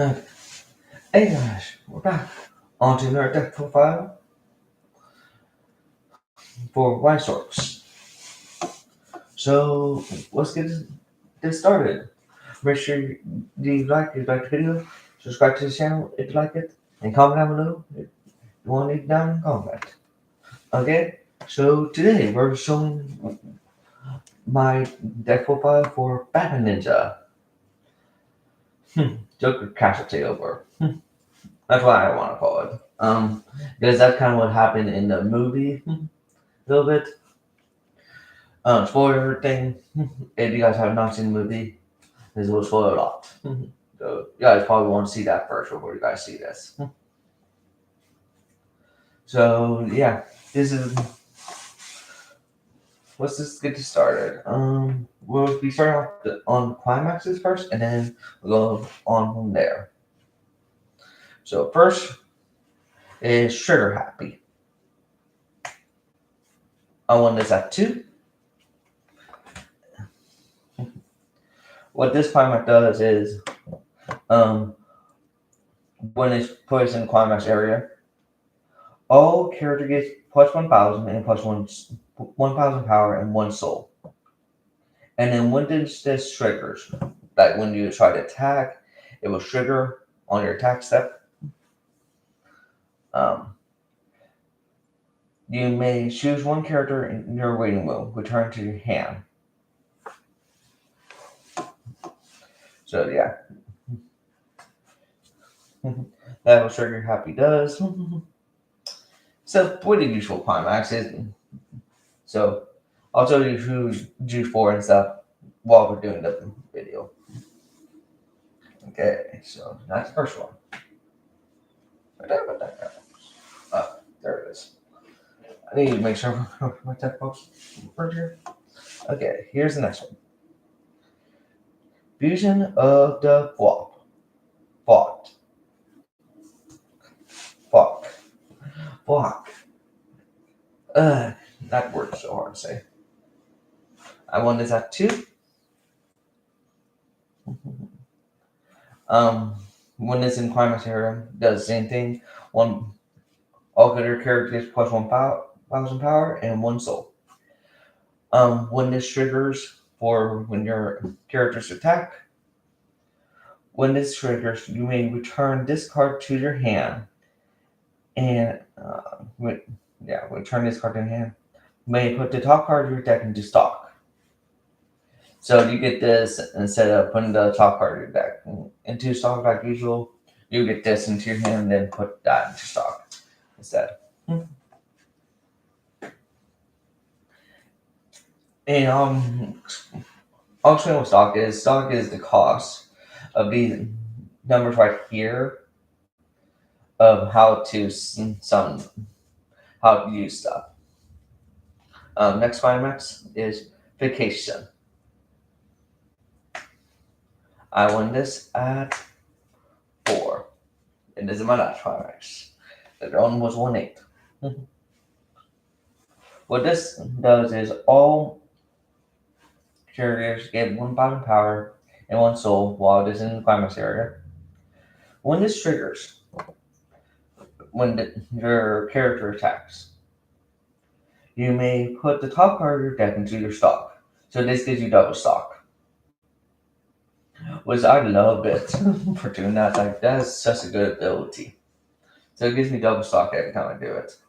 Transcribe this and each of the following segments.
Okay. Hey guys, we're back on to another deck profile for Weiss. So let's get this started. Make sure you like the video, subscribe to the channel if you like it, and comment down below if you want it down in the comment. Okay, so today we're showing my deck profile for Batman Ninja. Joker Castle Takeover. That's what I want to call it. Because that's kind of what happened in the movie a little bit. Spoiler thing. If you guys have not seen the movie, this will spoil a lot. So you guys probably want to see that first before you guys see this. So yeah, this is. Let's just get this started. We'll be starting off on climaxes first, and then we'll go on from there. So first is Sugar Happy. I want this at 2. What this climax does is, when it's placed in the climax area, all character gets plus 1,000 and plus 1,000 power and 1 soul. And then when this triggers, like when you try to attack, it will trigger on your attack step. You may choose one character in your waiting room, return to your hand. So yeah, that what Trigger Happy does. So pretty useful climax. So I'll show you who G4 and stuff while we're doing the video. Okay, so that's the first one. There it is. I need to make sure my tech box right here. Okay, here's the next one. Fusion of the Fought. Flock. That word's so hard to say. I want this at 2. When it's in climax area, does the same thing. All good characters plus 1,000 power and 1 soul. When this triggers for when your characters attack, when this triggers, you may return this card to your hand, and return this card to your hand. You may put the top card of your deck into stock. So you get this instead of putting the top card of your deck into stock like usual. You get this into your hand and then put that into stock instead. And I'll explain what stock is. Stock is the cost of these numbers right here of how to use stuff. Next climax is vacation. I won this at 4. And this is my last climax. The other one was 1/8. What this does is all characters get 1,000 power and 1 soul while it is in the climax area. When this triggers, when your character attacks, you may put the top card of your deck into your stock. So this gives you double stock. Which I love it for doing that. Like that's such a good ability. So it gives me double stock every time I do it.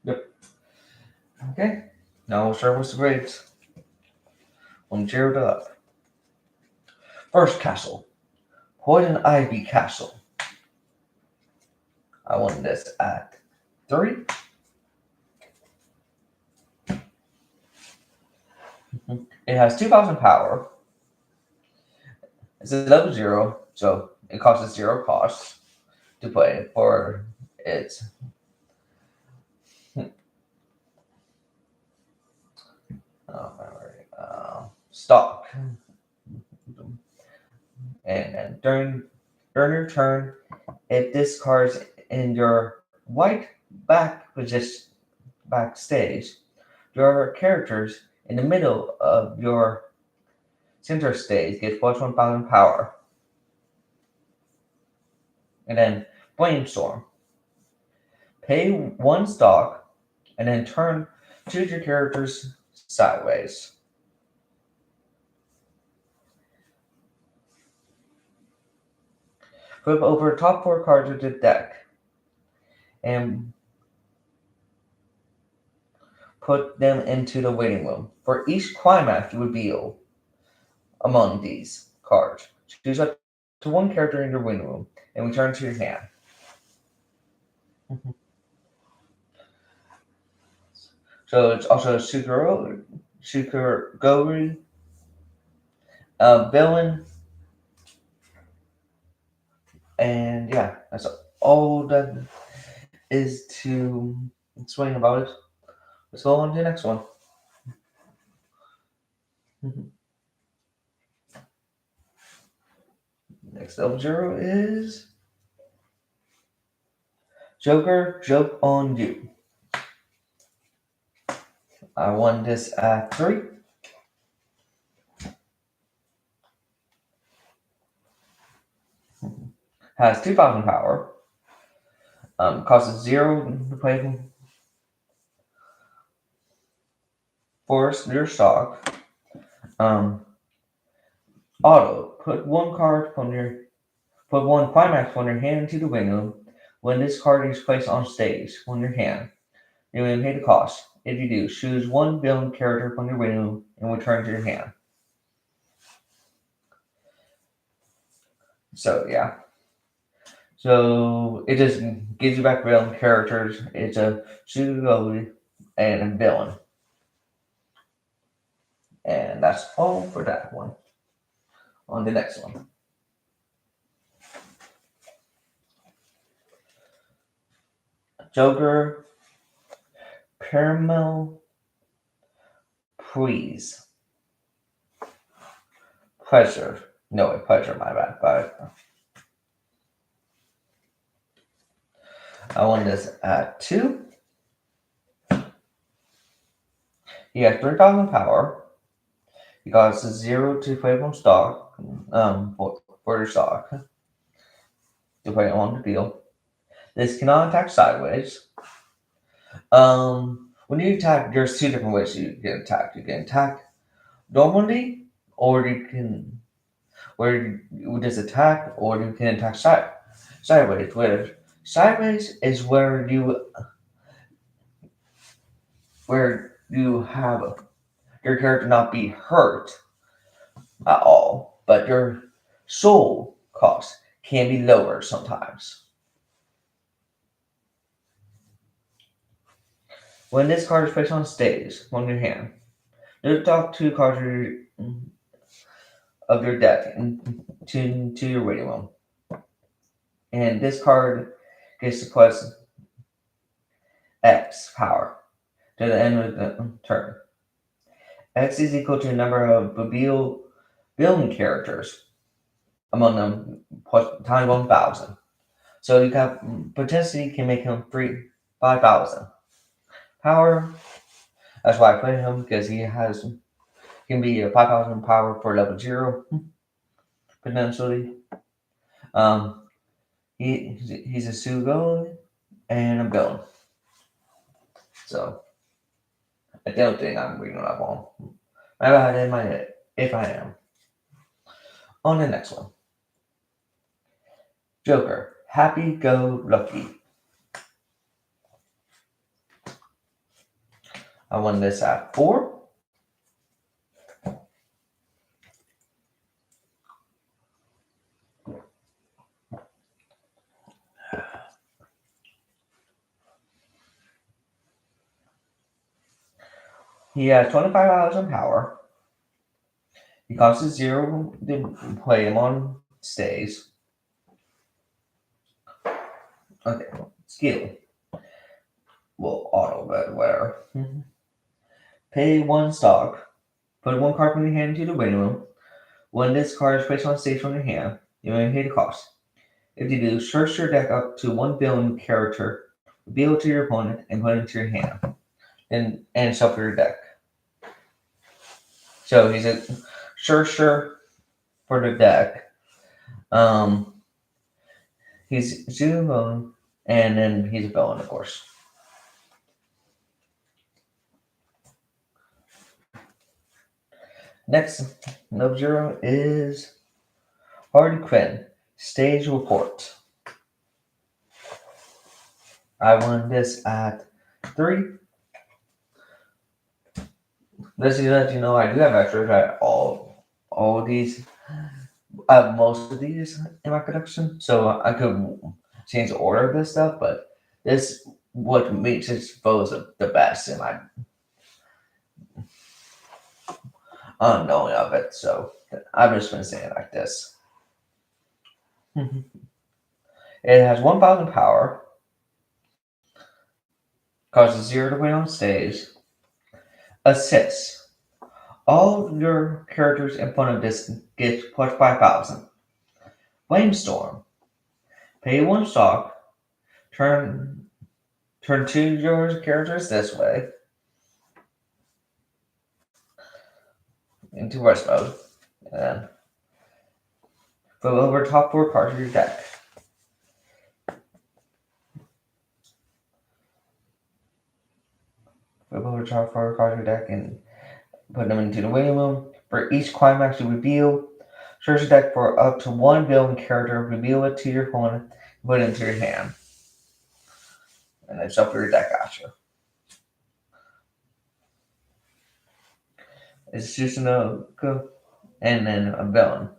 Yep. Okay. Now we'll start with the grades. When zeroed up. First castle. Poison Ivy Castle. I want this at 3. It has 2,000 power. It's a level 0, so it costs 0 cost to play for its stock. And during your turn, if this card's in your white backstage, Your characters in the middle of your center stage get plus 1,000 power. And then Flamestorm. Pay 1 stock and then choose your characters sideways. Flip over top 4 cards of the deck and put them into the waiting room. For each climax you reveal among these cards, choose up to one character in your waiting room and return to your hand. So it's also Suguri, Villain, and yeah, that's all that is to explain about it. Let's go on to the next one. Next up zero is Joker Joke on You. I won this at 3. Has 2,000 power. Costs 0 to play force your stock. Auto. Put one climax from your hand into the window. When this card is placed on stage on your hand, you may pay the cost. If you do, choose one villain character from your window and return to your hand. So yeah. So it just gives you back villain characters. It's a Suguri and a villain. And that's all for that one. On the next one. Joker Caramel Please. Pleasure. No, pleasure, my bad. But I won this at 2. He has 3,000 power. He costs 0 to play from stock. For your stock. To play on the field. This cannot attack sideways. When you attack, there's 2 different ways you can attack. You can attack normally, or you can where you just attack, or you can attack sideways. Where sideways is where you have your character not be hurt at all, but your soul cost can be lower sometimes. When this card is placed on stage on your hand, the top 2 cards of your deck to your waiting room. And this card gets to plus X power to the end of the turn. X is equal to the number of villain characters among them plus times 1,000. So you potentially can make him 5,000 power. That's why I put him, because he can be a 5,000 power for level 0 potentially. He's a Suguri and a villain. So I don't think I'm reading that wrong. Maybe I had in my head, if I am. On the next one. Joker, Happy Go Lucky. I won this at 4. He has 25,000 power. He costs 0 to play him on stage. Okay, skill. Well, auto, but whatever. Pay 1 stock. Put 1 card from your hand into the waiting room. When this card is placed on stage from your hand, you may pay the cost. If you do, search your deck up to 1 villain character, reveal it to your opponent, and put it into your hand. and shuffle your deck. So he's a sure for the deck. He's a villain, and then he's a villain, of course. Next, number 0 is Harley Quinn. Stage report. I won this at 3. This is let you know I do have extras at all of these. I have most of these in my collection, so I could change the order of this stuff, but this what makes its foes the best in my unknowing of it. So I'm just gonna say it like this. It has 1,000 power, causes 0 to win on stage, assists. All your characters in front of this get plus 5,000. Flamestorm. Pay 1 stock. Turn 2 your characters this way into rest mode. And then flip over top 4 cards of your deck. Flip over top 4 cards of your deck and put them into the waiting room. For each climax you reveal, search the deck for up to 1 villain character, reveal it to your opponent, put it into your hand. And then shuffle your deck after. It's just a go and then a villain.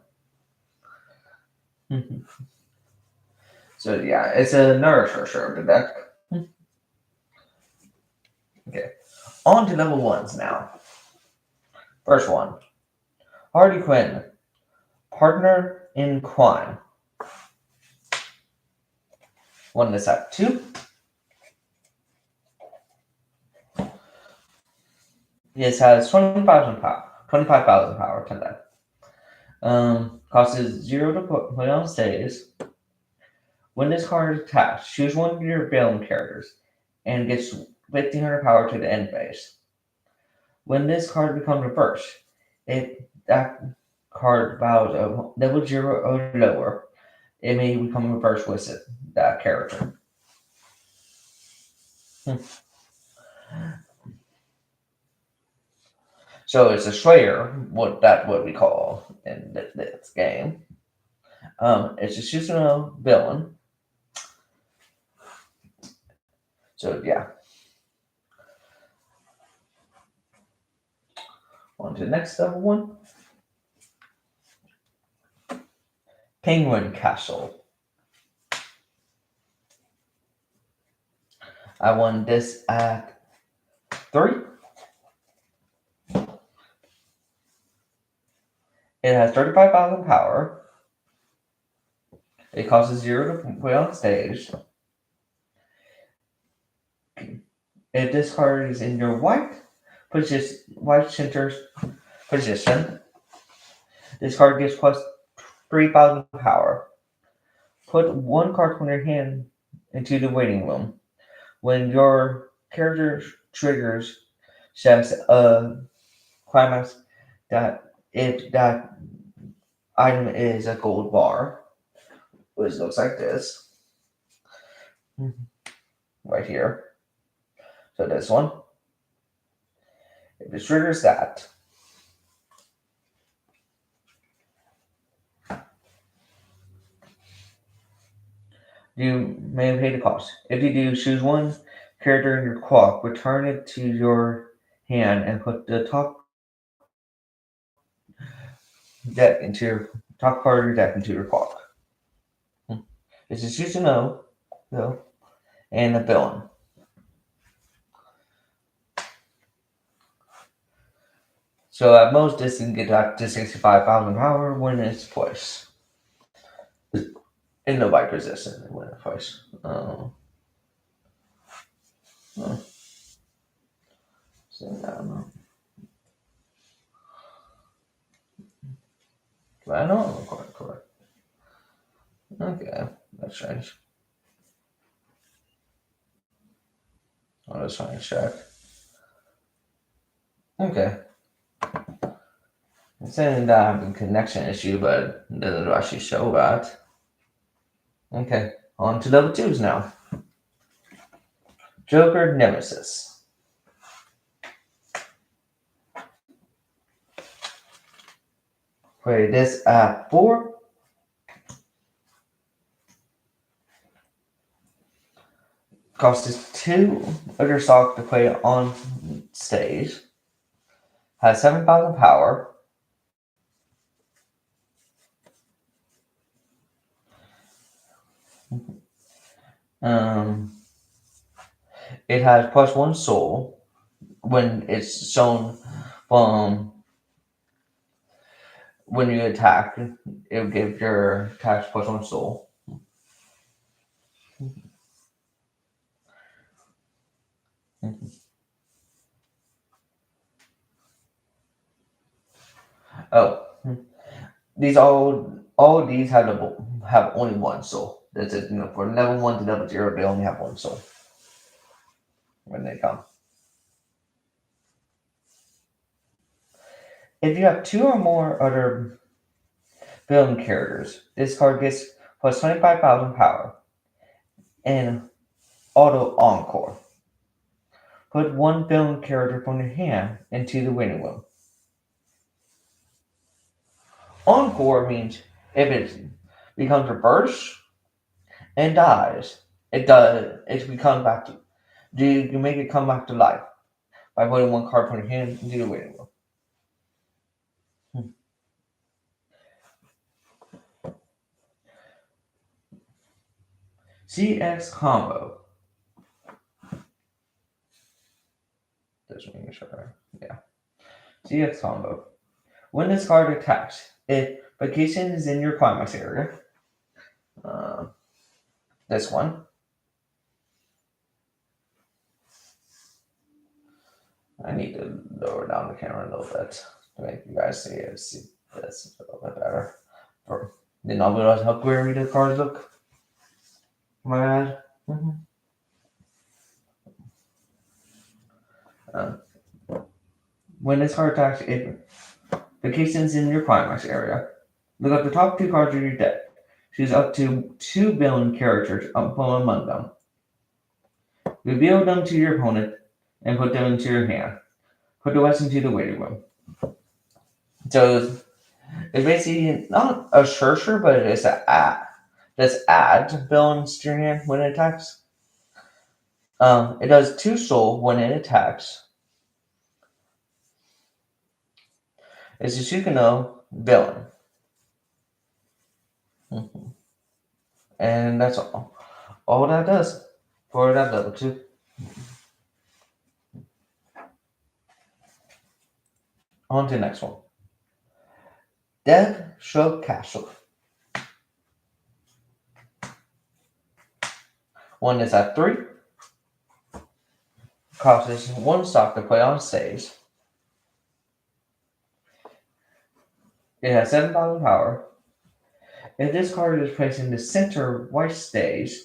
So yeah, it's another searcher of the deck. Okay. On to level 1s now. First one. Harley Quinn. Partner in crime. Won this at 2. This has 25,000 power to that. Costs 0 to put on stage. When this card is attached, choose one of your villain characters and gets 1,500 power to the end phase. When this card becomes reversed, that card values of level 0 or lower, it may become reversed with that character. So it's a Slayer, what we call in this game. It's just using a villain. So yeah. On to the next level 1. Penguin Castle. I won this at 3. It has 35,000 power. It costs 0 to put on stage. If this card is in your white center's position, this card gets plus 3,000 power. Put 1 card from your hand into the waiting room. When your character triggers, says a climax that if that item is a gold bar, which looks like this, right here. So this one, if it triggers that, you may pay the cost. If you do, choose 1 character in your clock, return it to your hand, and put the top part of your deck into your clock. It's just using though, and a villain. So at most, this can get up to 65,000 power when it's twice. And nobody resistant when it's twice. So I don't know. I know I'm correct. Okay, that's strange. I'll just try and check. Okay. It's saying that I have a connection issue, but it doesn't actually show that. Okay. On to level 2s now. Joker Nemesis. Play this at 4. Costs us 2 other stock to play on stage. Has 7,000 power. Um, it has +1 soul when it's shown from when you attack. It will give your attacks +1 soul. Oh, these all these have only 1 soul. That's it. For level 1 to level 0, they only have 1 soul when they come. If you have 2 or more other villain characters, this card gets +25,000 power and auto encore. Put 1 villain character from your hand into the winning room. Encore means if it becomes reversed and dies, it becomes back to you make it come back to life by putting 1 card from your hand into the winning room. CX combo. Just making sure. Yeah. CX combo. When this card attacks, if vacation is in your climax area, uh, this one. I need to lower down the camera a little bit to make you guys see this a little bit better. Didn't I realize how query the cards look? My bad. Uh, when this card attacks, if vacations in your climax area, look up the top 2 cards of your deck. Choose up to 2 villain characters from among them. Reveal them to your opponent and put them into your hand. Put the rest into the waiting room. So it's basically not a Sure, but it is an add. Just add villains to your hand when it attacks. It does 2 soul when it attacks. It's a Sukino villain. And that's all that does for that level 2. On to the next one. Dead Shrub Castle. One is at 3. Costs 1 stock to play on stage. It has 7,000 power. If this card is placed in the center Weiss stage,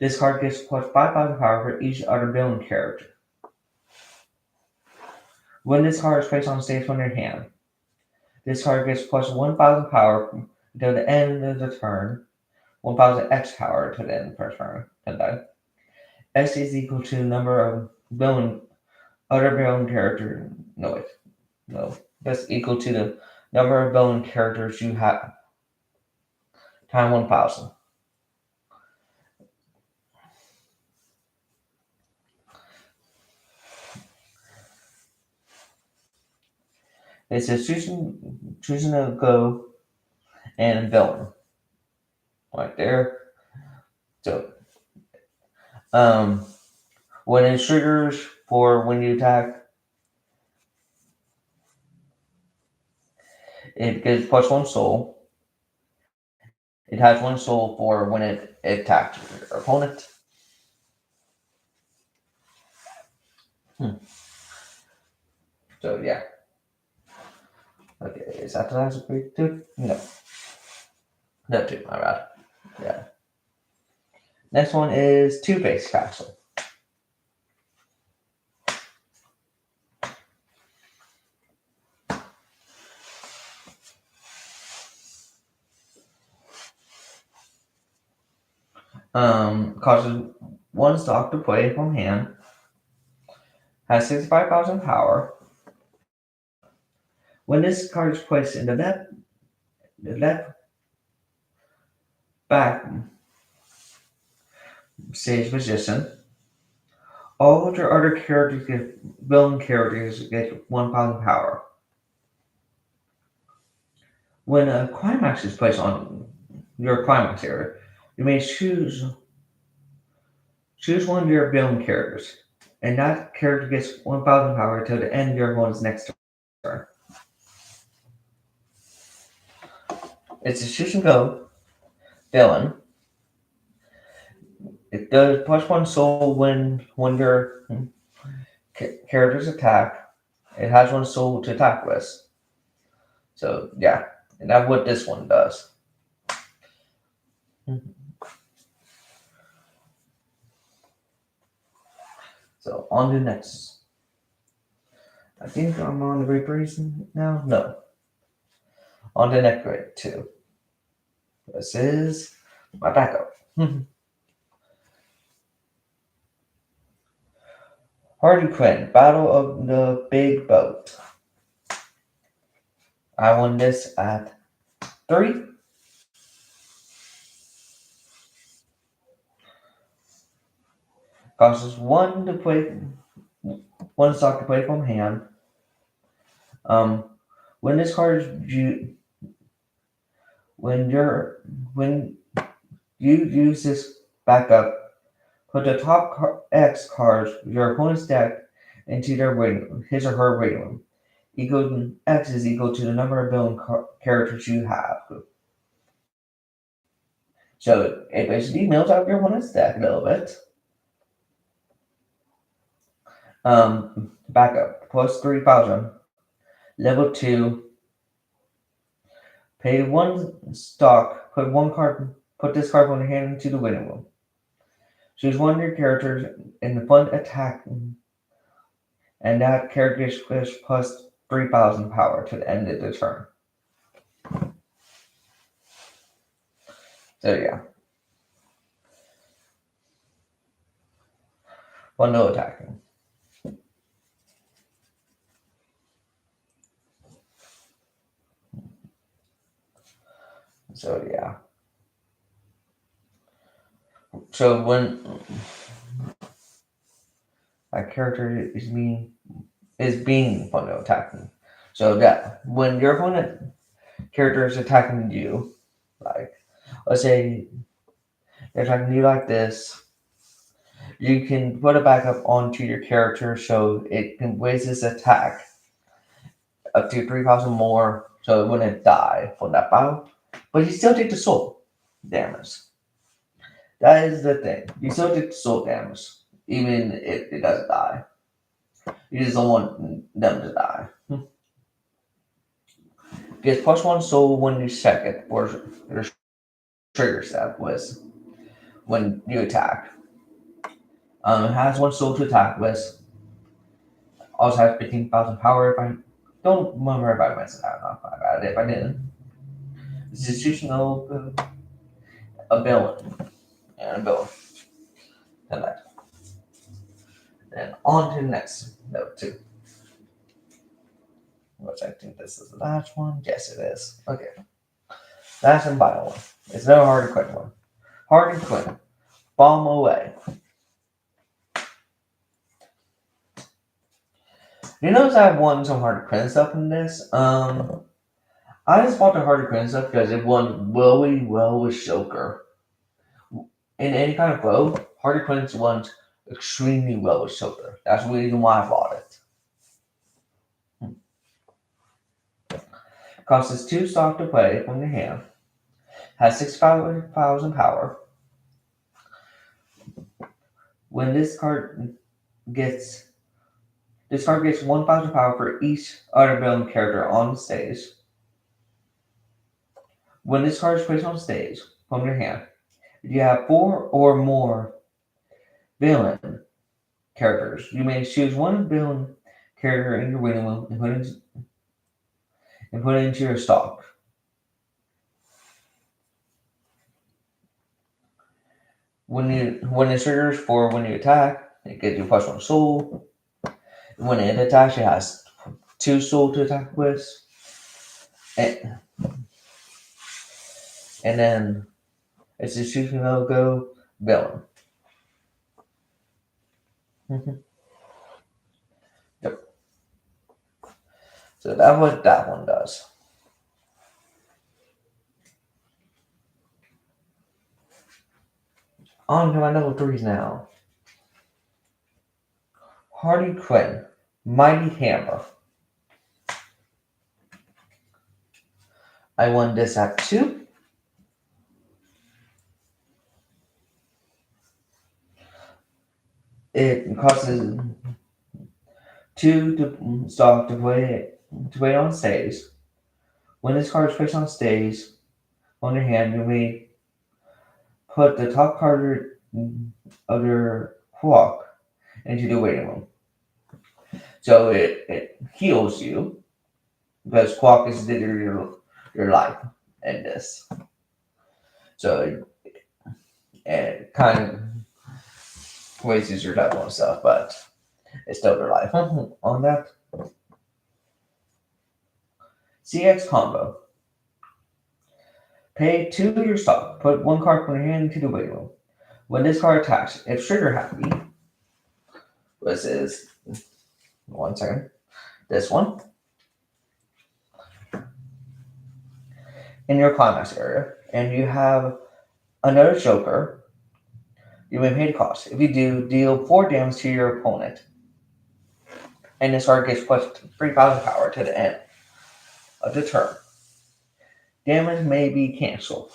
this card gets +5,000 power for each other villain character. When this card is placed on stage from your hand, this card gets +1,000 power until the end of the turn, 1,000 X power to the end of the first turn. And then X is equal to the number of other villain character. No, that's equal to the number of villain characters you have times 1,000. It says choosing a go and villain right there. So, when it triggers for when you attack, it gets +1 soul. It has 1 soul for when it attacks your opponent. So yeah. Okay, is that the last week too? No. No, two, my bad. Yeah. Next one is Two-Face Castle. Causes one stock to play from hand. Has 65,000 power. When this card is placed in the left back stage position, all of your other characters villain characters get 1,000 power. When a climax is placed on your climax area, you may choose one of your villain characters, and that character gets 1,000 power until the end of your opponent's next turn. It's a shoot and go villain. It does +1 soul when your characters attack. It has 1 soul to attack with. So yeah, and that's what this one does. So on to next. I think I'm on the reparation now. No, on to next grade 2. This is my backup. Harley Quinn, Battle of the Big Boat. I won this at 3. Costs 1 to play, 1 stock to play from hand. When this card is when you use this backup, put the top X cards of your opponent's deck into their his or her waiting room. X is equal to the number of villain characters you have. So it basically mills out your opponent's deck a little bit. Backup plus 3,000. Level 2. Pay 1 stock. Put this card from your hand into the waiting room. Choose one of your characters in the front attack, and that character gets plus 3,000 power to the end of the turn. So yeah. 1 no attacking. So yeah. So when a character is being fun to attacking. So that when your opponent character is attacking you, like let's say they're attacking you like this, you can put a backup onto your character so it can raise its attack up to 3,000 more, so it wouldn't die from that battle. But you still take the soul damage. That is the thing. You still take the soul damage, even if it doesn't die. You just don't want them to die. Gets +1 soul when you second, or your trigger step was when you attack. Has 1 soul to attack with. Also has 15,000 power. If I don't remember if I mentioned that or not, my bad. If I didn't, it's institutional ability and ability. And that. Then on to the next note 2. Which I think this is the last one. Yes, it is. Okay. Last and final one. It's no Harley Quinn one. Harley Quinn. Bomb away. You notice I've won some Harley Quinn stuff in this? I just bought the Harley Quinn stuff because it won really well with Joker. In any kind of flow, Harley Quinn's won extremely well with Joker. That's the reason why I bought it. Costs 2 stock to play from your hand. Has 6,000 power. When this card gets 1,000 power for each other villain character on the stage. When this card is placed on stage from your hand, if you have 4 or more villain characters, you may choose one villain character in your waiting room and put it into your stock. when it triggers for when you attack, it gives you +1 soul. When it attacks, it has 2 soul to attack with. And, and then it's a shooting logo villain. Yep. So that's what that one does. On to my level 3s now. Harley Quinn, Mighty Hammer. I won this at 2. It costs 2 to stock to play on stage. When this card is placed on stage on your hand, you may put the top card of your clock into the waiting room. So it heals you because clock is literally your life in this. So it kind of wastes your level and stuff, but it's still their life on that. CX combo. Pay 2 of your stock. Put 1 card from your hand into the waiting room. When this card attacks, if trigger happy, this is 1 second. This one in your climax area, and you have another Joker, you may pay the cost. If you do, deal 4 damage to your opponent, and this card gets plus 3,000 power to the end of the turn. Damage may be cancelled.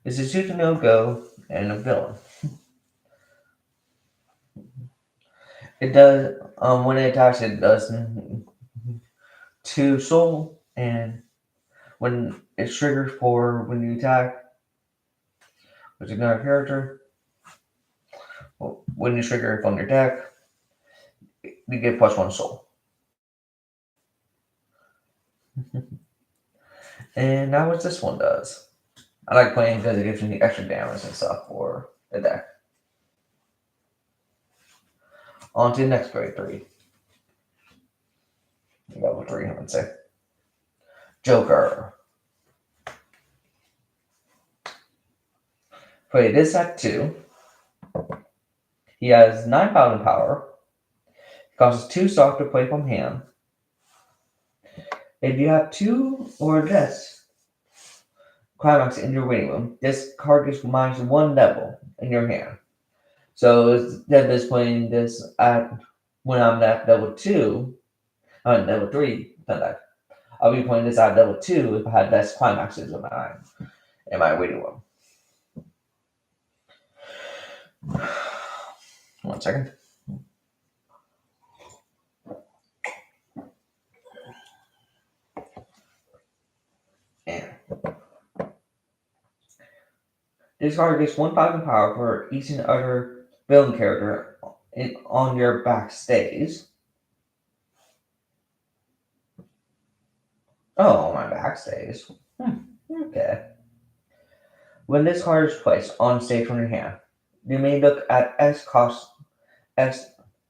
This is a no-go and a villain. It does, when it attacks, it does 2 soul, and when it's triggered for when you attack with another character, when you trigger it on your deck, you get +1 soul. And now what this one does. I like playing because it gives me extra damage and stuff for the deck. On to the next grade 3. Level 3, I would say. Joker. Play this at 2. He has 9,000 power. It costs 2 stock to play from hand. If you have 2 or less climax in your waiting room, this card gets -1 level in your hand. So instead of displaying this at when I'm at level 2, level 3, I'll be playing this at level 2 if I had less climaxes in my waiting room. 1 second. And this card gets 1,000 power for each and other villain character on your backstage. Oh, my backstage. Okay. When this card is placed on stage from your hand, you may look at X cards on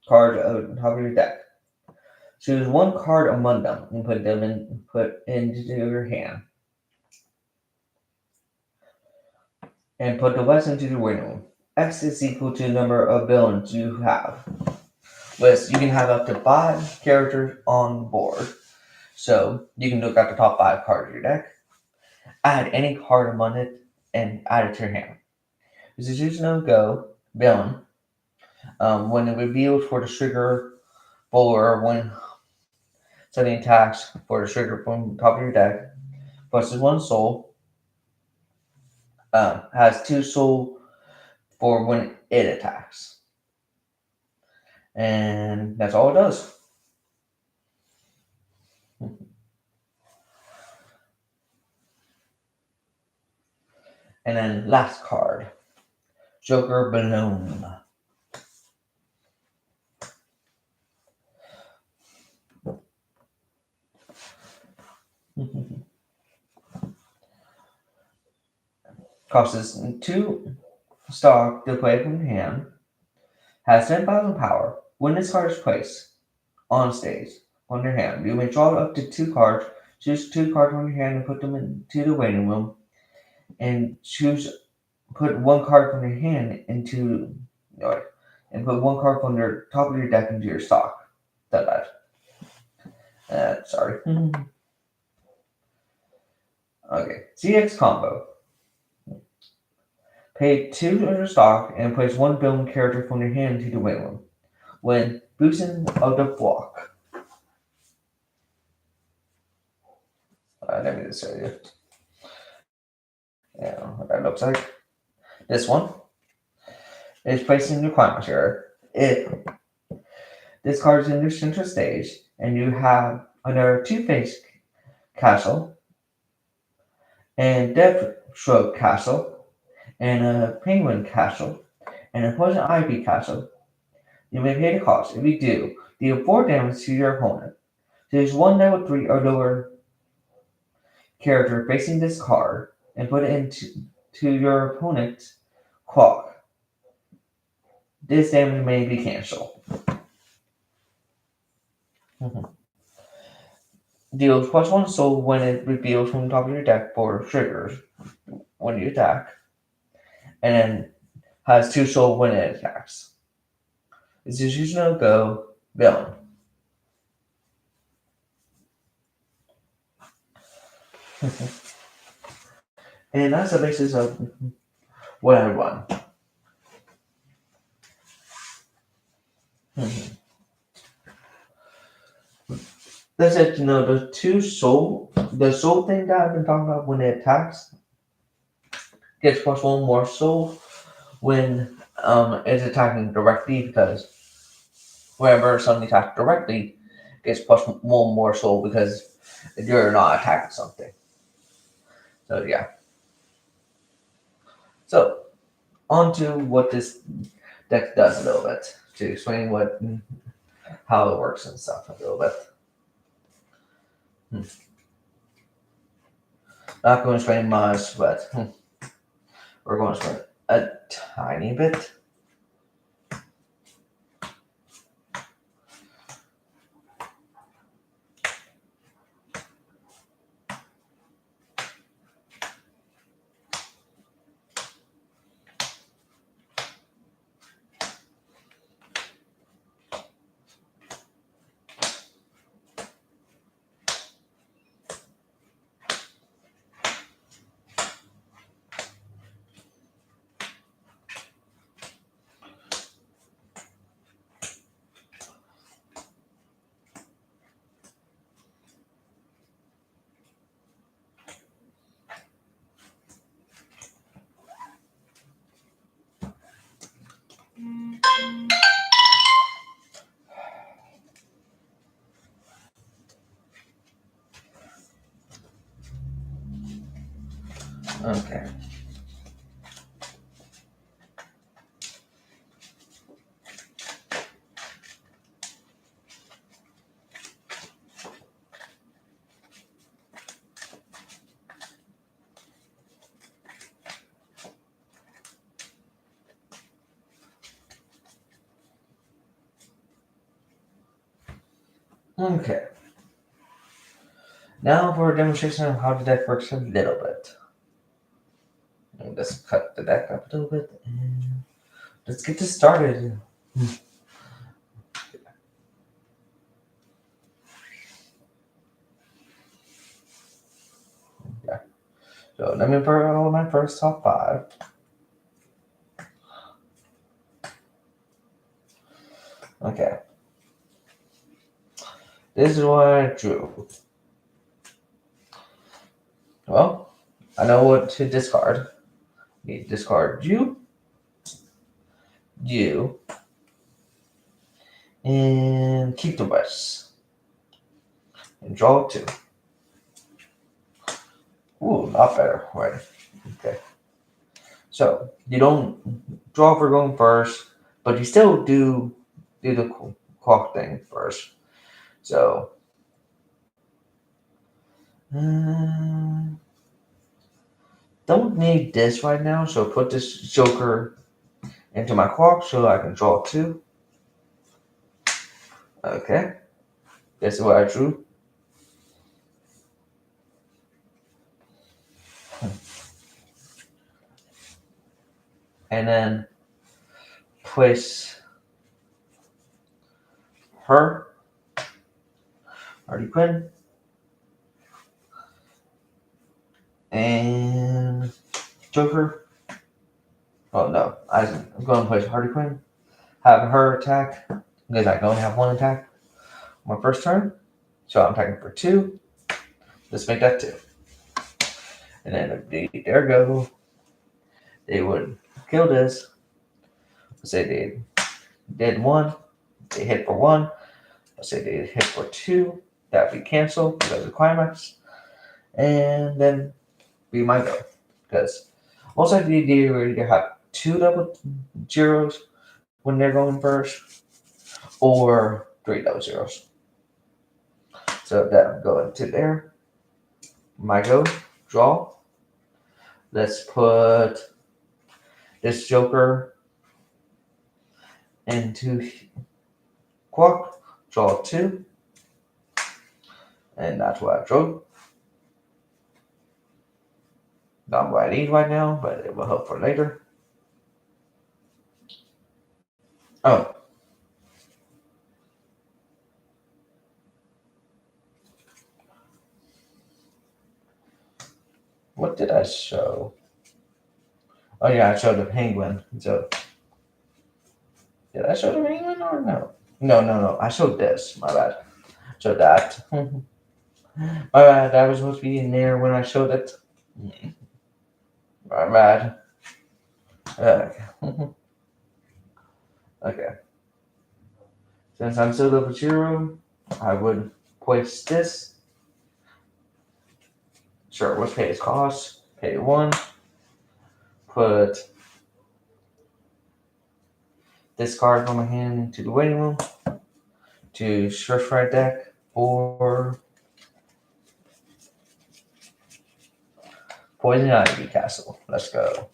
top of your deck. Choose 1 card among them and put into your hand. And put the rest into the waiting room. X is equal to the number of villains you have. You can have up to 5 characters on board. So you can look at the top 5 cards of your deck, add any card among it, and add it to your hand. This is usually no-go villain. When it reveals for the trigger for when something attacks for the trigger from the top of your deck, plus 1 soul, has 2 soul for when it attacks. And that's all it does. And then last card, Joker Balloon. Costs 2 stock to play from your hand. Has 10,000 power. When this card is placed on stage on your hand, you may draw up to 2 cards. Choose 2 cards from your hand and put them into the waiting room. And put 1 card from your hand into, and put 1 card from your top of your deck into your stock. That bad. Sorry. Okay. CX combo. Pay 2 of your stock and place 1 villain character from your hand into the waiting room. When boosting of the block. Let me just show you. Yeah, what that looks like. This one is placed in your climax area. If this card is in your center stage and you have another Two-Face Castle and Deathstroke Castle and a Penguin Castle and a Poison Ivy Castle, you may pay the cost. If you do, deal 4 damage to your opponent. Choose 1 level 3 or lower character facing this card and put it into your opponent's clock. This damage may be cancelled. Deals +1 soul when it reveals from the top of your deck for triggers when you attack. And then has 2 soul when it attacks. It's usually go villain. And that's the basis of what I run. That's it, the soul thing that I've been talking about when it attacks gets +1 more soul when it's attacking directly, because whenever something attacks directly gets +1 more soul because you're not attacking something. So yeah. So on to what this deck does a little bit, to explain how it works and stuff a little bit. Not going to explain much, but we're going to explain a tiny bit. Okay. Okay. Now for a demonstration of how the deck works a little bit. I'll just cut the deck up a little bit and let's get this started. Yeah. So let me put all my first top 5. Okay. This is what I drew. Well, I know what to discard. You discard you, and keep the rest. And draw 2. Ooh, not better. Right. Okay. So you don't draw for going first, but you still do the clock thing first. So Don't need this right now, so put this Joker into my clock so I can draw 2. Okay, this is what I drew. And then place her, Harley Quinn, and Joker. Oh no, I'm going to place Harley Quinn. Have her attack because I can only have 1 attack on my first turn. So I'm attacking for 2. Let's make that 2. And then if there go, they would kill this. Let's say they did 1, they hit for 1. Let's say they hit for 2, that would be canceled because of climax. And then be my go. Because most likely they already have 2 double zeros when they're going first, or 3 double zeros. So that go into there. My go, draw. Let's put this Joker into clock, draw 2. And that's what I drew. Not what I need right now, but it will help for later. Oh. What did I show? Oh yeah, I showed the penguin. So did I show the penguin or no? No. I showed this. My bad. Showed that. My bad. That was supposed to be in there when I showed it. My bad. Okay. Okay. Since I'm still level 0, I would place this. Sure, let's pay its cost. Pay 1. Put this card from my hand into the waiting room to search my deck for Poison Ivy Castle. Let's go.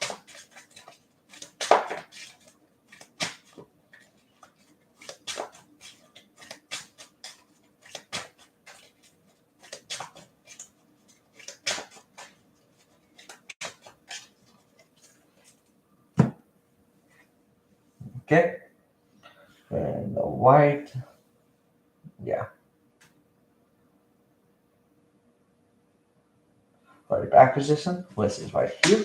Okay. And the white. Yeah. Right back position. This is right here.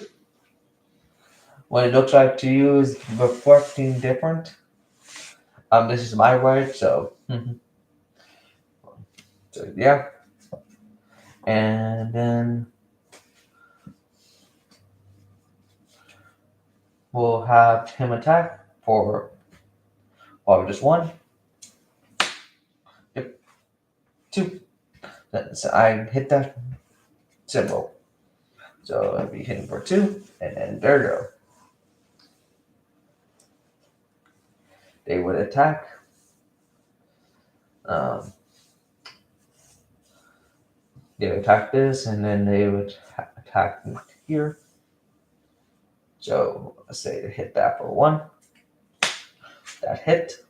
What it looks like to you is reflecting different. This is my white, so yeah. And then we'll have him attack for probably just 1. Yep. 2. So I hit that symbol. So I'll be hitting for 2, and then there you go. They would attack. They would attack this, and then they would attack here. So let's say they hit that for 1. That hit.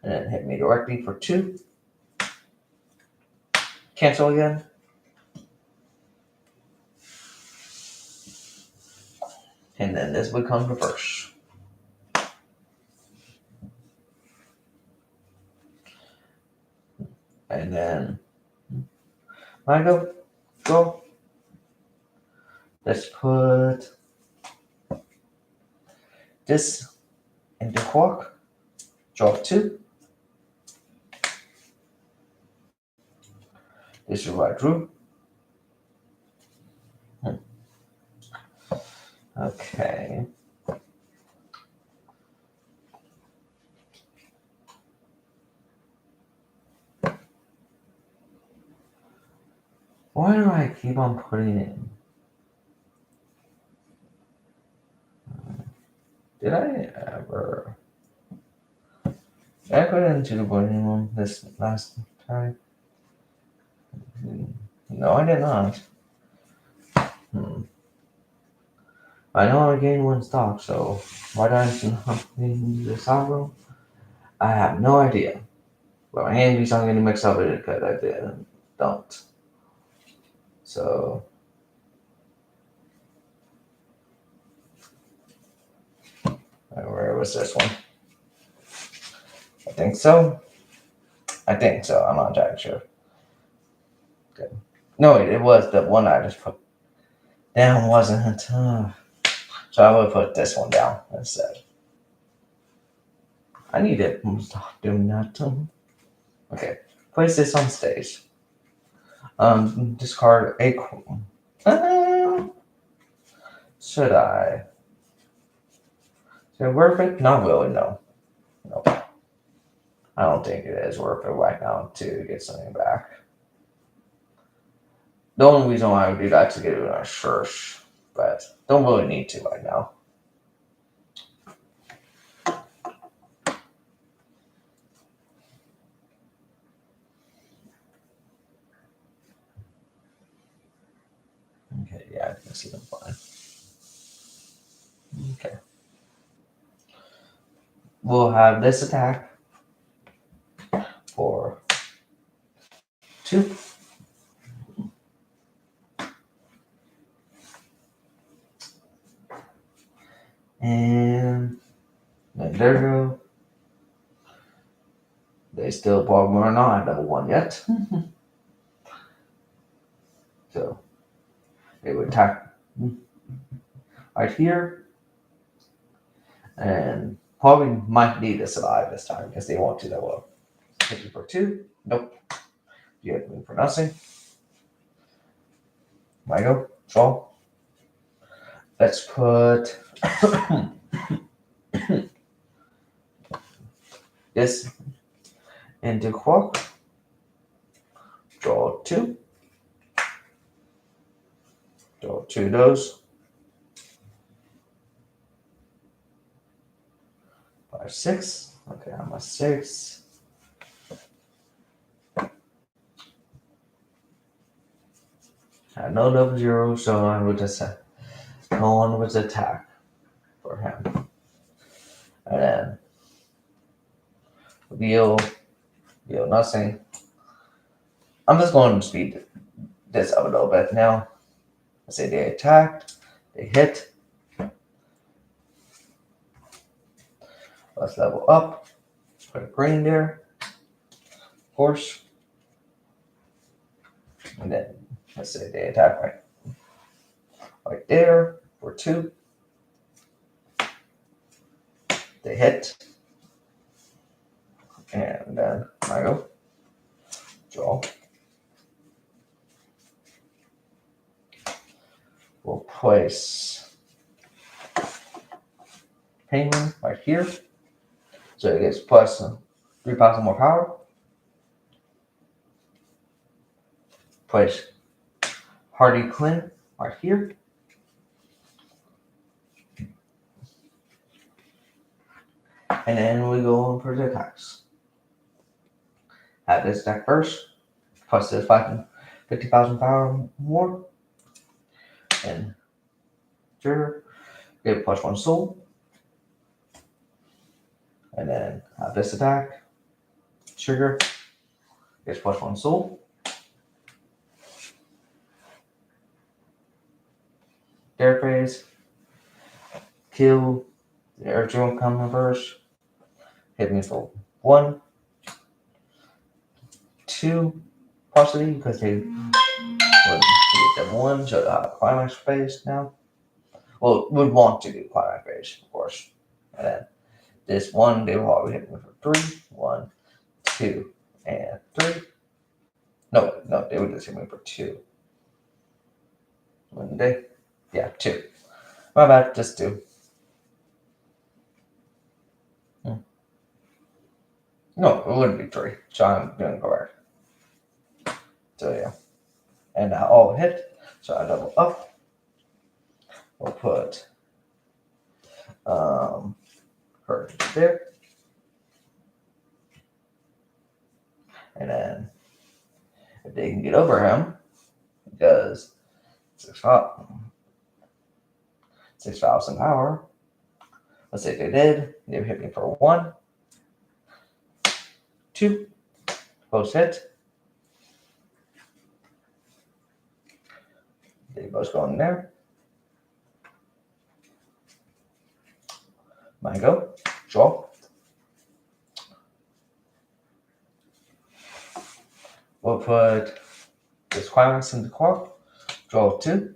And then hit me directly for 2. Cancel again. And then this would come reverse. And then I go. Let's put this into clock. Draw 2. This is what I drew. Okay. Why do I keep on putting it in? Did I ever? Did I put it into the boiling room this last time? No, I did not. I know I gained 1 stock, so why did I not in the stock room? I have no idea. But my hand keeps on getting mixed up with it because I don't. So, where was this one? I think so. I'm not entirely sure. Good. No, it was the one I just put down, wasn't it? So I would put this one down instead. I need to stop doing that. Okay, place this on stage. Discard a. Should I? Is it worth it? Not really. No. I don't think it is worth it right now to get something back. The only reason why I would do that is to get it in a Schwarz, but don't really need to right now. Okay, yeah, I can see them fine. Okay. We'll have this attack for 2. And then there go. They still probably are not at level 1 yet. So they would attack right here. And probably might need to survive this time because they want to level up. Hit you for 2. Nope. You hit me for nothing. Michael, draw. Let's put this into clock. Draw 2. Draw 2 of those. 5, 6. Okay, I'm a 6. I had no double 0, so I would just go on with the attack for him. And then deal nothing. I'm just going to speed this up a little bit now. Let's say they attacked, they hit. Let's level up. Put a green there, of course. And then let's say they attack right there for 2. They hit. And then I go. Draw. We'll place Penguin right here. So it gets plus 3,000 more power. Place Hardy Quinn right here. And then we go on for the attacks. Have this deck first. Plus this 50,000 power more. And sure, get plus 1 soul. And then have this attack. Trigger gets plus 1 soul. Dare phase. Kill the Air come reverse. Hit me for 1. 2 possibly because they would get them 1, so climax phase now. Well, would want to do climax phase, of course. And then this 1, they will probably hit me for 3. 1, 2, and 3. No, they would just hit me for 2. Wouldn't they? Yeah, 2. My bad, just 2. No, it wouldn't be 3. So I'm doing correct. So yeah. And now all hit. So I double up. We'll put her there. And then if they can get over him, does 6,000 power. Let's say if they did, they would hit me for 1, 2, both hit. They both go in there. Mine go. Draw. We'll put this climax in the core. Draw 2.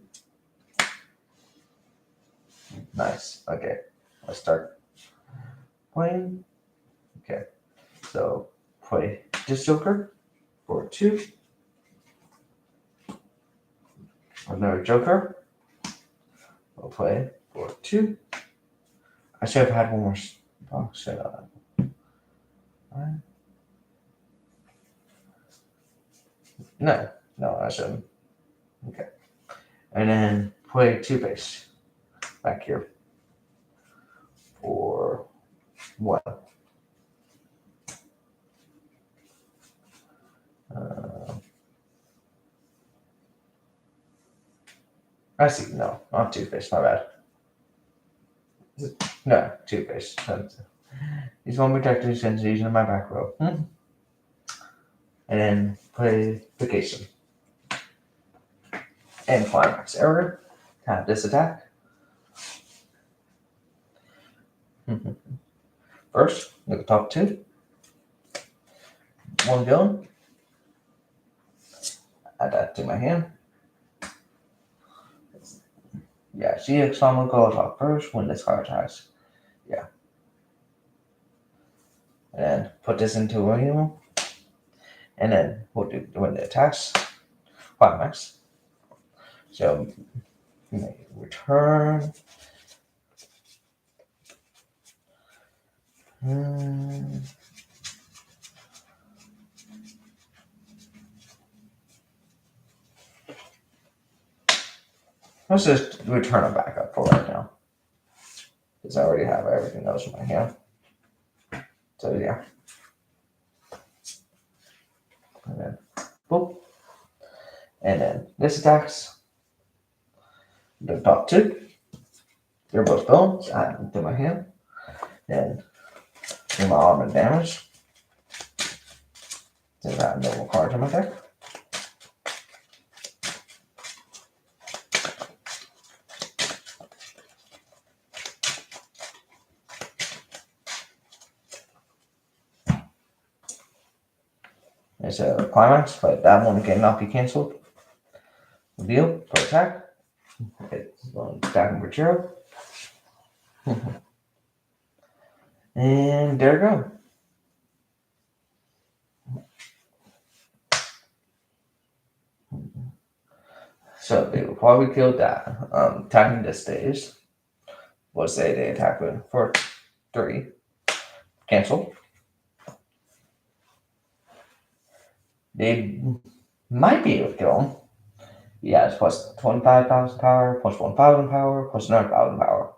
Nice. Okay. Let's start playing. Okay. So play this Joker for 2. Another Joker. We'll play for 2. I should have had one more. Oh, shit. No, I shouldn't. Okay. And then play 2 base back here for 1. I see. No, not 2 base. My bad. No, 2 base. He's one protector since he's in my back row. And then play vacation. And climax error. Have this attack. First, look at top 2. 1 villain. Add that to my hand. Yeah, she will go top first when this card attacks. Yeah. And then put this into a wheel. And then we'll do when it attacks. Climax. So return. Let's just return it back up for right now. Because I already have everything else in my hand. So yeah. And then boop. And then this attacks. The top 2. They're both villains. Add them to my hand. Then do my armor damage. Then add normal card to my deck. It's a climax, but that one cannot be cancelled. Reveal for attack. It's going to attack for 0. And there we go. So they will probably kill that. Attacking this stage. We'll say they attack with for 3. Cancel. They might be able to kill him. Yeah, it's plus 25,000 power, plus 1,000 power, plus another 1,000 power.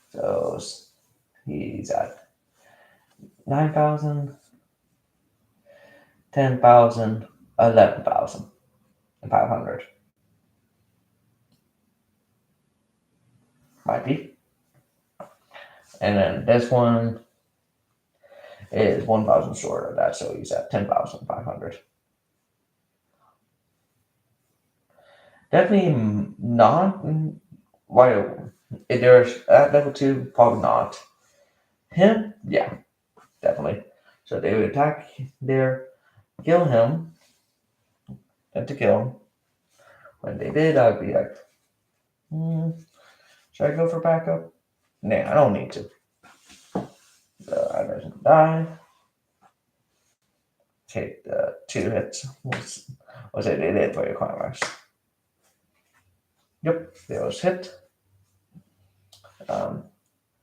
So he's at 9,000, 10,000, 11,500. Might be. And then this one is 1,000 short of that, so he's at 10,500. Definitely not. Why? If there's at level 2, probably not. Him, yeah, definitely. So they would attack there, kill him, and to kill him. When they did, I'd be like, should I go for backup? Nah, I don't need to. So I doesn't die. Take the 2 hits. Was it? They did for your climax. Yep, they was hit.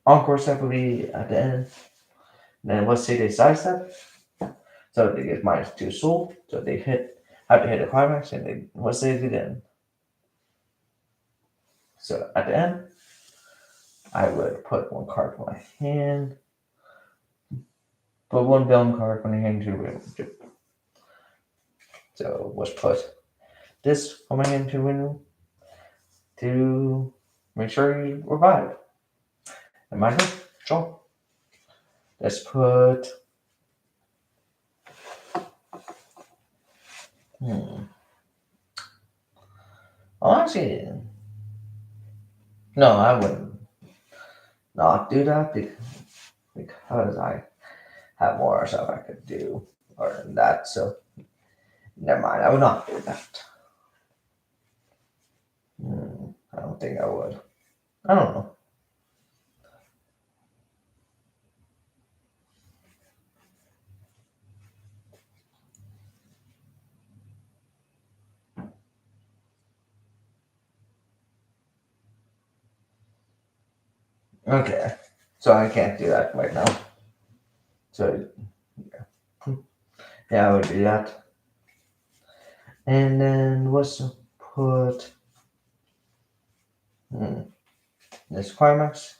Encore step will be at the end. Then let's say they sidestep. So they get -2 soul. So they have to hit a climax, and they let's say they didn't. So at the end, I would put 1 card in my hand. Put 1 villain card from the hand to So let's put this on my hand to make sure you revive. And my turn. Sure. Let's put. Oh, actually, no, I wouldn't not do that because I have more stuff I could do other than that. So never mind. I would not do that. I don't think I would. I don't know. Okay, so I can't do that right now. So yeah, I would do that. And then let's put this climax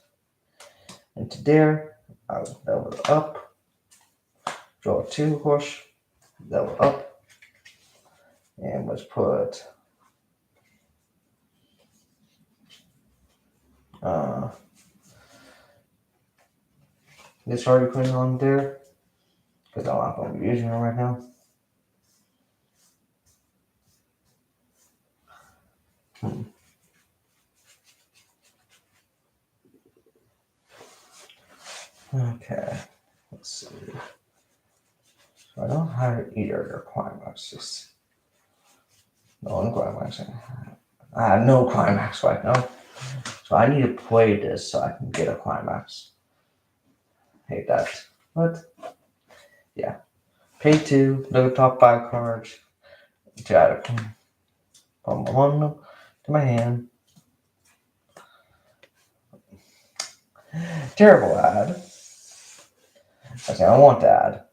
into there. I'll level up. Draw 2, of course. Level up. And let's put this already put on there because I'm not going to be using it right now. Okay, let's see. So I don't have either of their climaxes. No climax. I have no climax right now. So I need to play this so I can get a climax. Hate that. But yeah. Pay 2, look at top 5 cards to add a from one to my hand. Terrible ad. I say I want to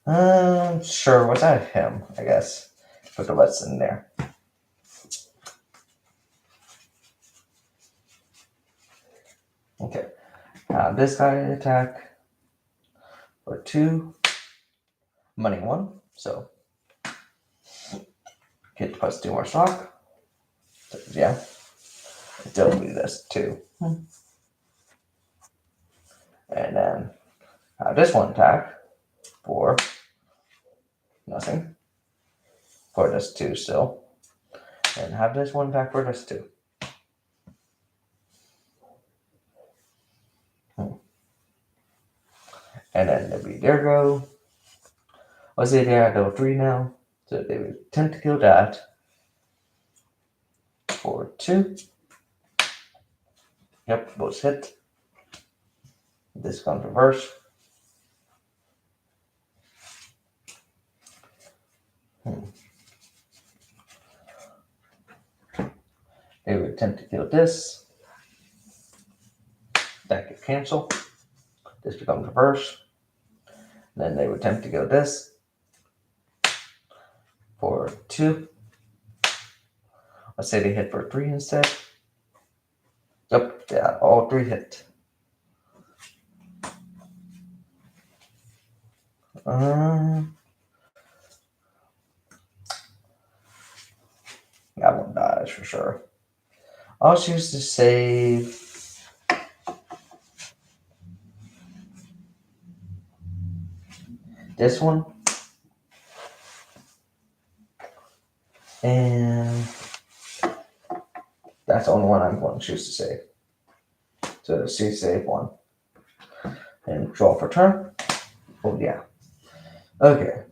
add. Sure, what's that him, I guess. Put the what's in there. Okay. This guy attack for 2, money 1, so get plus 2 more stock. So, yeah. Still do this too. And then this one attack for nothing. For this 2 still. And have this one attack for this 2. And then there'll be there go. Let's say they're at level 3 now. So they would attempt to kill that for 2. Yep, both hit. This comes reverse. They would attempt to kill this. That could cancel. This becomes reverse. Then they would attempt to kill this for 2. Let's say they hit for 3 instead. Yep, yeah, all 3 hit. That one dies for sure. I'll choose to save this one. And that's the only one I'm going to choose to save. So save 1. And draw for turn. Oh yeah. Okay.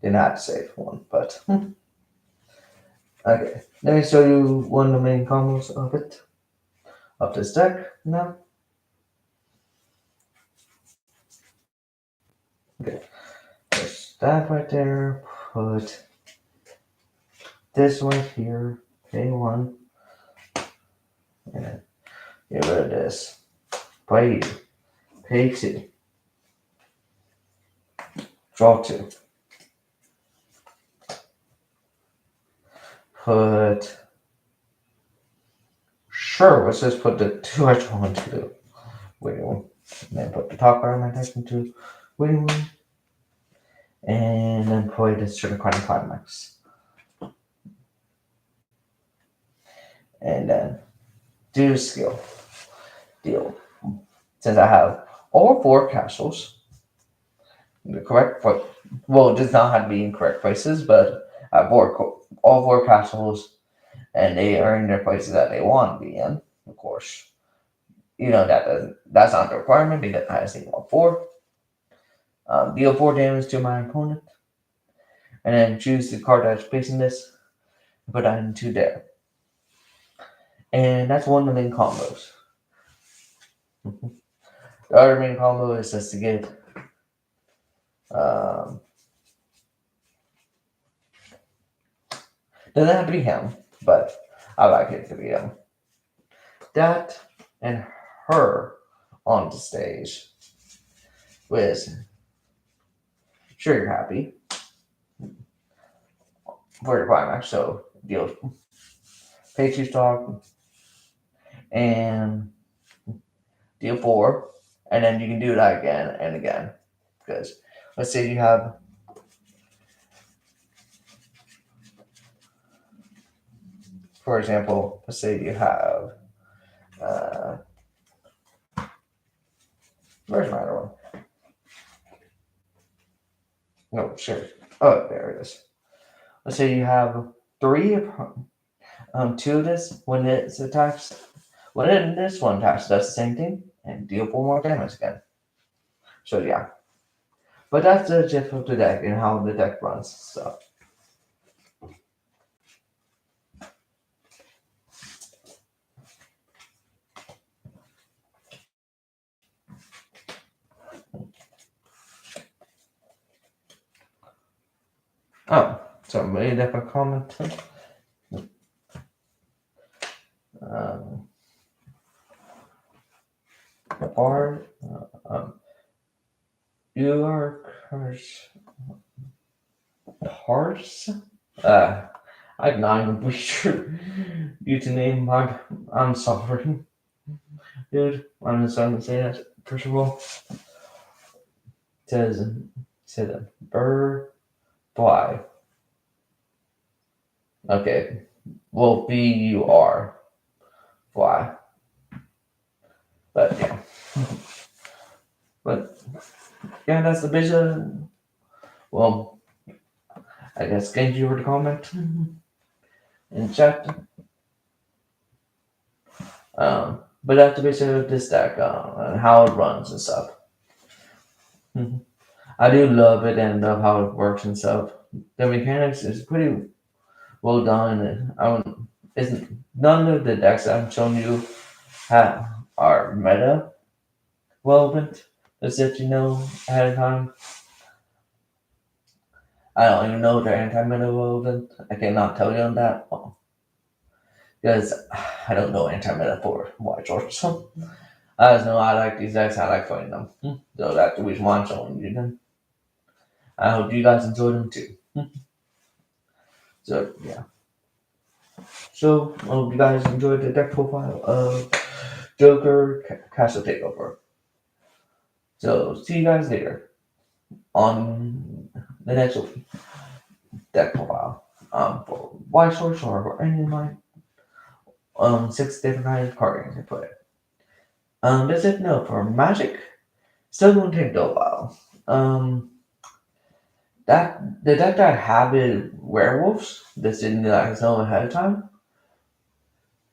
Did not save 1, but okay. Let me show you one of the main combos of it. Of this deck now. Okay. There's that right there. Put this right here. Pay 1. And get rid of this. Play 2. Pay 2. Draw 2. Put. Sure, let's just put the 2 I draw into. Wait. Then put the top part of my deck into waiting room. And then play this Sugar Chronic Climax. And then do skill. Deal. Since I have all 4 castles, the correct place, well, it does not have to be in correct places, but I have all 4 castles, and they are in their places that they want to be in, of course. You know, that's not the requirement because I just need all 4. Deal 4 damage to my opponent, and then choose the card that's facing this, and put that into there. And that's one of the main combos. The other main combo is just to get doesn't have to be him, but I like it to be him. That and her on the stage with Sure You're Happy for your climax. So deal pay 2 stock and deal 4, and then you can do that again and again. Because let's say you have for example, let's say you have where's my other one? No, sure. Oh, there it is. Let's say you have 3 2 of this when it's attacks. When this one attacks, does the same thing and deal 4 more damage again. So yeah. But that's the gist of the deck and how the deck runs. So somebody left a comment. Bar, you are Parse? I'm not even sure you to name. I'm sorry, dude. I'm just going to say that first of all. Says bird fly. Okay, well BUR fly, but yeah, but yeah, that's the vision. Well, I guess Genji were to comment in chat. But that's the vision of this deck and how it runs and stuff. I do love it and love how it works and stuff. The mechanics is pretty well done. Isn't none of the decks I'm showing you are meta relevant, as if you know ahead of time. I don't even know if they're anti-meta relevant. I cannot tell you on that. Because I don't know anti-meta for why George. So I just know I like these decks, I like playing them. So that's the reason why I'm showing you them. I hope you guys enjoy them too. So yeah. So I hope you guys enjoyed the deck profile of Joker Castle Takeover. So see you guys later on the next deck profile. For Weiss or for any of my 6 different kinds of card games I play. That's it. No, for Magic, still gonna take a while. That the deck that I have is Werewolves. This didn't know ahead of time,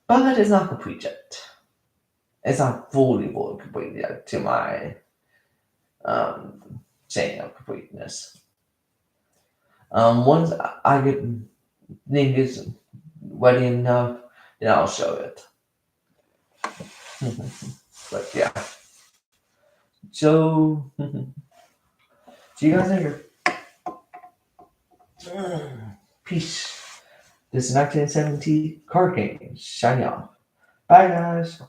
but it's not complete yet. It's not fully complete yet to my saying of completeness. Once I get think it's ready enough, then I'll show it. But yeah. So see you guys later. Peace. This is 1970 card game. Shiny off. Bye guys.